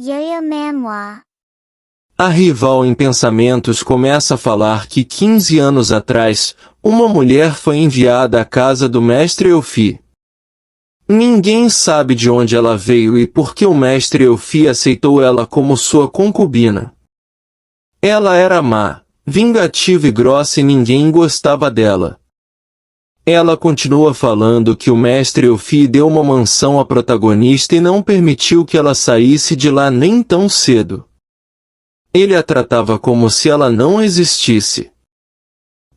Yaya Manhwa. A rival em pensamentos começa a falar que 15 anos atrás, uma mulher foi enviada à casa do mestre Eufi. Ninguém sabe de onde ela veio e por que o mestre Eufi aceitou ela como sua concubina. Ela era má, vingativa e grossa e ninguém gostava dela. Ela continua falando que o mestre Eufi deu uma mansão à protagonista e não permitiu que ela saísse de lá nem tão cedo. Ele a tratava como se ela não existisse.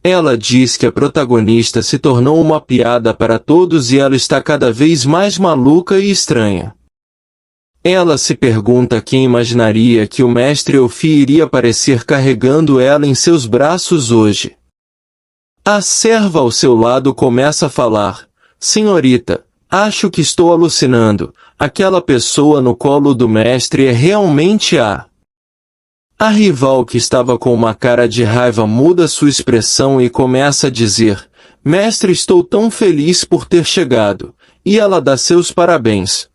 Ela diz que a protagonista se tornou uma piada para todos e ela está cada vez mais maluca e estranha. Ela se pergunta quem imaginaria que o mestre Eufi iria aparecer carregando ela em seus braços hoje. A serva ao seu lado começa a falar: "Senhorita, acho que estou alucinando, aquela pessoa no colo do mestre é realmente a..." A rival que estava com uma cara de raiva muda sua expressão e começa a dizer: "Mestre, estou tão feliz por ter chegado", e ela dá seus parabéns.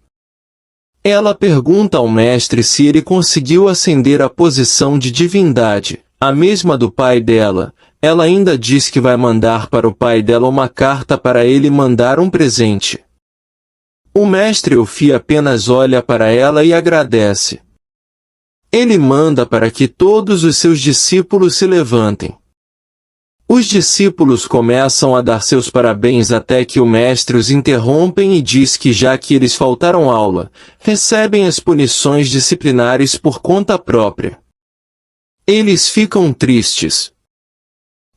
Ela pergunta ao mestre se ele conseguiu ascender à posição de divindade, a mesma do pai dela. Ela ainda diz que vai mandar para o pai dela uma carta para ele mandar um presente. O mestre Eufi apenas olha para ela e agradece. Ele manda para que todos os seus discípulos se levantem. Os discípulos começam a dar seus parabéns até que o mestre os interrompem e diz que já que eles faltaram aula, recebem as punições disciplinares por conta própria. Eles ficam tristes.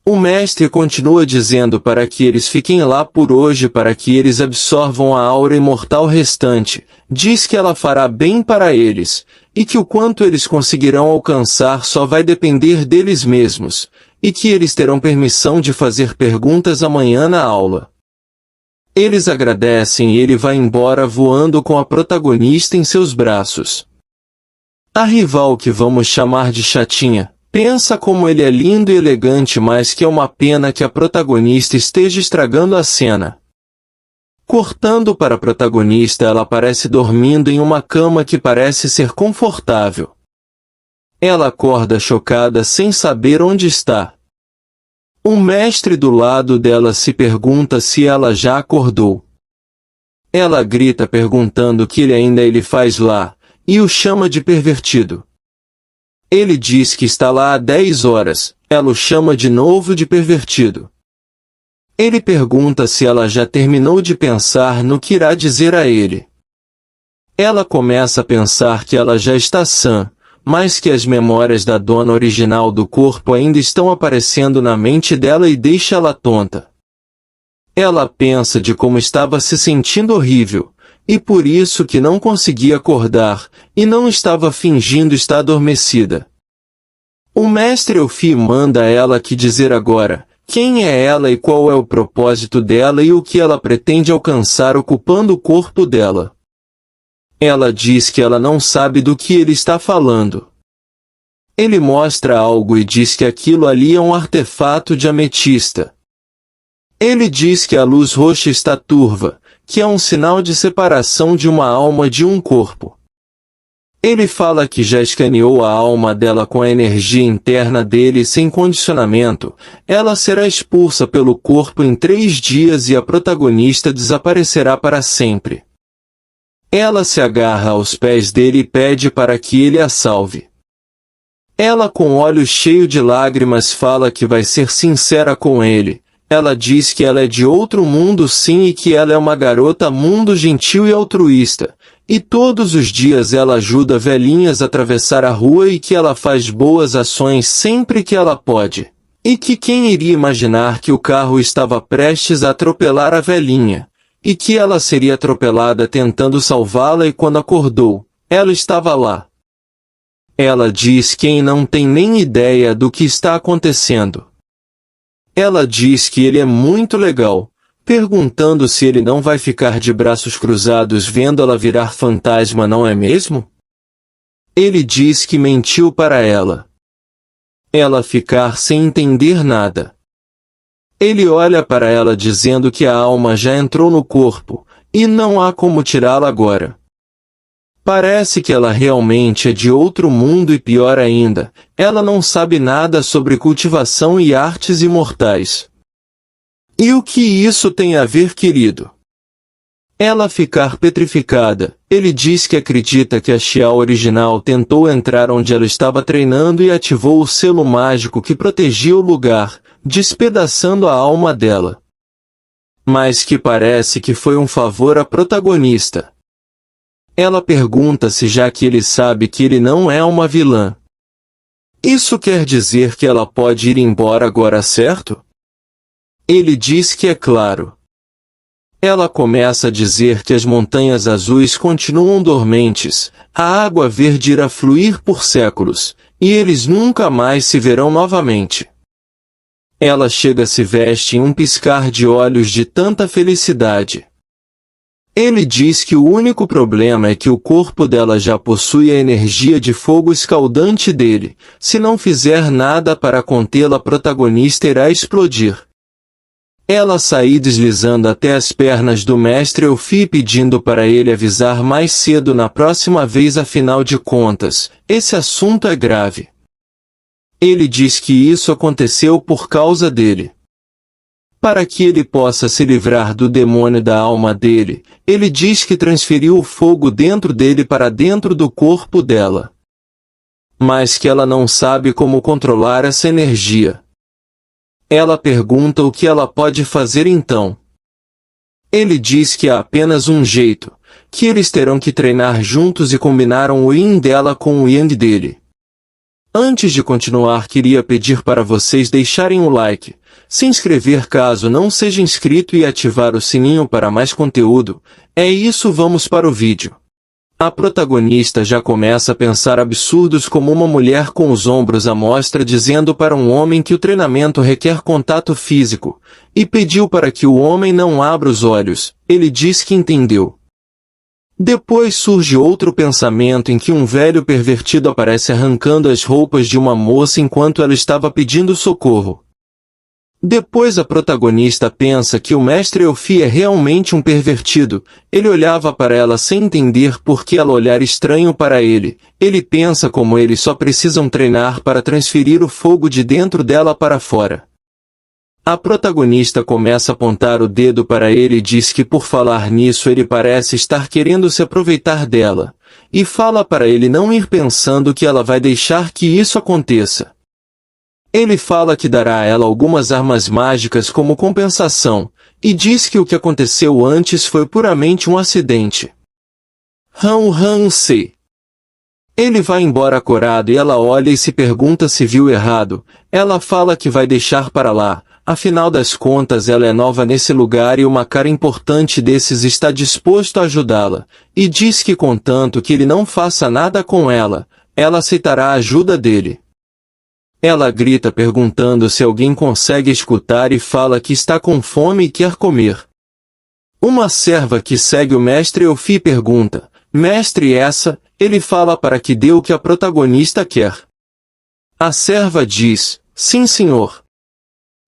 O mestre continua dizendo para que eles fiquem lá por hoje para que eles absorvam a aura imortal restante, diz que ela fará bem para eles, e que o quanto eles conseguirão alcançar só vai depender deles mesmos, e que eles terão permissão de fazer perguntas amanhã na aula. Eles agradecem e ele vai embora voando com a protagonista em seus braços. A rival que vamos chamar de chatinha, pensa como ele é lindo e elegante, mas que é uma pena que a protagonista esteja estragando a cena. Cortando para a protagonista, ela aparece dormindo em uma cama que parece ser confortável. Ela acorda chocada sem saber onde está. O mestre do lado dela se pergunta se ela já acordou. Ela grita perguntando o que ele faz lá, e o chama de pervertido. Ele diz que está lá há 10 horas, ela o chama de novo de pervertido. Ele pergunta se ela já terminou de pensar no que irá dizer a ele. Ela começa a pensar que ela já está sã, mas que as memórias da dona original do corpo ainda estão aparecendo na mente dela e deixa ela tonta. Ela pensa de como estava se sentindo horrível, e por isso que não conseguia acordar, e não estava fingindo estar adormecida. O mestre Eufi manda ela que dizer agora quem é ela e qual é o propósito dela e o que ela pretende alcançar ocupando o corpo dela. Ela diz que ela não sabe do que ele está falando. Ele mostra algo e diz que aquilo ali é um artefato de ametista. Ele diz que a luz roxa está turva, que é um sinal de separação de uma alma de um corpo. Ele fala que já escaneou a alma dela com a energia interna dele sem condicionamento. Ela será expulsa pelo corpo em 3 dias e a protagonista desaparecerá para sempre. Ela se agarra aos pés dele e pede para que ele a salve. Ela, com olhos cheios de lágrimas, fala que vai ser sincera com ele. Ela diz que ela é de outro mundo sim e que ela é uma garota mundo gentil e altruísta. E todos os dias ela ajuda velhinhas a atravessar a rua e que ela faz boas ações sempre que ela pode. E que quem iria imaginar que o carro estava prestes a atropelar a velhinha? E que ela seria atropelada tentando salvá-la e quando acordou, ela estava lá. Ela diz que não tem nem ideia do que está acontecendo. Ela diz que ele é muito legal, perguntando se ele não vai ficar de braços cruzados vendo ela virar fantasma, não é mesmo? Ele diz que mentiu para ela. Ela ficar sem entender nada. Ele olha para ela dizendo que a alma já entrou no corpo, e não há como tirá-la agora. Parece que ela realmente é de outro mundo e pior ainda, ela não sabe nada sobre cultivação e artes imortais. E o que isso tem a ver, querido? Ela ficar petrificada. Ele diz que acredita que a Xiao original tentou entrar onde ela estava treinando e ativou o selo mágico que protegia o lugar, despedaçando a alma dela. Mas que parece que foi um favor à protagonista. Ela pergunta se já que ele sabe que ele não é uma vilã. Isso quer dizer que ela pode ir embora agora, certo? Ele diz que é claro. Ela começa a dizer que as montanhas azuis continuam dormentes, a água verde irá fluir por séculos, e eles nunca mais se verão novamente. Ela chega a se veste em um piscar de olhos de tanta felicidade. Ele diz que o único problema é que o corpo dela já possui a energia de fogo escaldante dele. Se não fizer nada para contê-la, a protagonista irá explodir. Ela sai deslizando até as pernas do mestre Elfi pedindo para ele avisar mais cedo na próxima vez, afinal de contas, esse assunto é grave. Ele diz que isso aconteceu por causa dele. Para que ele possa se livrar do demônio da alma dele, ele diz que transferiu o fogo dentro dele para dentro do corpo dela. Mas que ela não sabe como controlar essa energia. Ela pergunta o que ela pode fazer então. Ele diz que há apenas um jeito, que eles terão que treinar juntos e combinaram o yin dela com o yang dele. Antes de continuar, queria pedir para vocês deixarem o like, se inscrever caso não seja inscrito e ativar o sininho para mais conteúdo. É isso, vamos para o vídeo. A protagonista já começa a pensar absurdos como uma mulher com os ombros à mostra dizendo para um homem que o treinamento requer contato físico, e pediu para que o homem não abra os olhos. Ele diz que entendeu. Depois surge outro pensamento em que um velho pervertido aparece arrancando as roupas de uma moça enquanto ela estava pedindo socorro. Depois a protagonista pensa que o mestre Elfi é realmente um pervertido. Ele olhava para ela sem entender por que ela olhara estranho para ele. Ele pensa como eles só precisam treinar para transferir o fogo de dentro dela para fora. A protagonista começa a apontar o dedo para ele e diz que por falar nisso ele parece estar querendo se aproveitar dela, e fala para ele não ir pensando que ela vai deixar que isso aconteça. Ele fala que dará a ela algumas armas mágicas como compensação, e diz que o que aconteceu antes foi puramente um acidente. Sei. Ele vai embora corado e ela olha e se pergunta se viu errado. Ela fala que vai deixar para lá, afinal das contas ela é nova nesse lugar e uma cara importante desses está disposto a ajudá-la, e diz que contanto que ele não faça nada com ela, ela aceitará a ajuda dele. Ela grita perguntando se alguém consegue escutar e fala que está com fome e quer comer. Uma serva que segue o mestre Elfi pergunta, mestre essa? Ele fala para que dê o que a protagonista quer. A serva diz, sim senhor.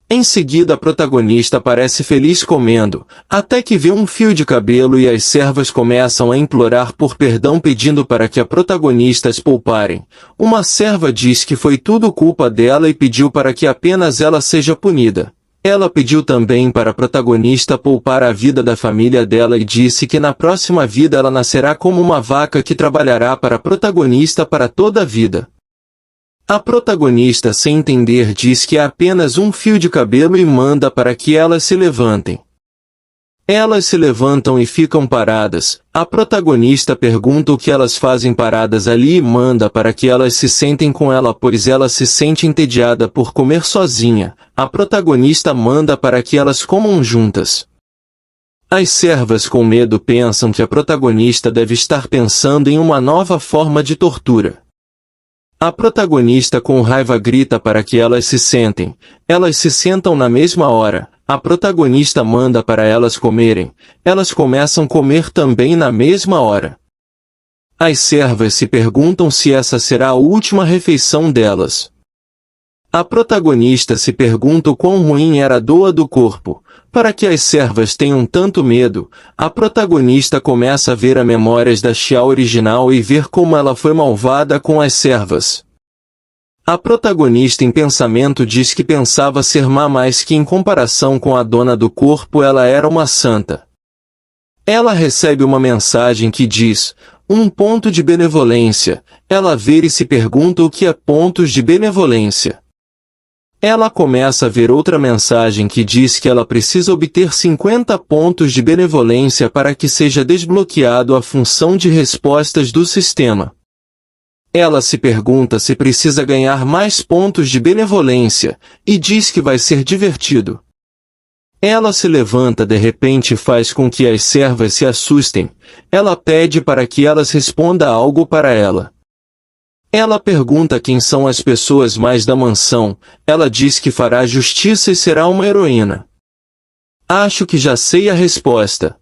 Em seguida a protagonista parece feliz comendo, até que vê um fio de cabelo e as servas começam a implorar por perdão pedindo para que a protagonista as pouparem. Uma serva diz que foi tudo culpa dela e pediu para que apenas ela seja punida. Ela pediu também para a protagonista poupar a vida da família dela e disse que na próxima vida ela nascerá como uma vaca que trabalhará para a protagonista para toda a vida. A protagonista, sem entender, diz que é apenas um fio de cabelo e manda para que elas se levantem. Elas se levantam e ficam paradas. A protagonista pergunta o que elas fazem paradas ali e manda para que elas se sentem com ela, pois ela se sente entediada por comer sozinha. A protagonista manda para que elas comam juntas. As servas com medo pensam que a protagonista deve estar pensando em uma nova forma de tortura. A protagonista com raiva grita para que elas se sentem. Elas se sentam na mesma hora. A protagonista manda para elas comerem. Elas começam a comer também na mesma hora. As servas se perguntam se essa será a última refeição delas. A protagonista se pergunta o quão ruim era a doa do corpo. Para que as servas tenham tanto medo, a protagonista começa a ver as memórias da Xia original e ver como ela foi malvada com as servas. A protagonista em pensamento diz que pensava ser má, mas que em comparação com a dona do corpo ela era uma santa. Ela recebe uma mensagem que diz, um ponto de benevolência. Ela vê e se pergunta o que é pontos de benevolência. Ela começa a ver outra mensagem que diz que ela precisa obter 50 pontos de benevolência para que seja desbloqueado a função de respostas do sistema. Ela se pergunta se precisa ganhar mais pontos de benevolência, e diz que vai ser divertido. Ela se levanta de repente e faz com que as servas se assustem. Ela pede para que elas respondam algo para ela. Ela pergunta quem são as pessoas mais da mansão. Ela diz que fará justiça e será uma heroína. Acho que já sei a resposta.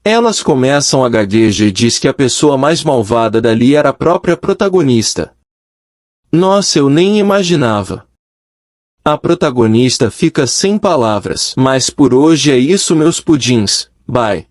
Elas começam a gaguejar e diz que a pessoa mais malvada dali era a própria protagonista. Nossa, eu nem imaginava. A protagonista fica sem palavras. Mas por hoje é isso, meus pudins. Bye.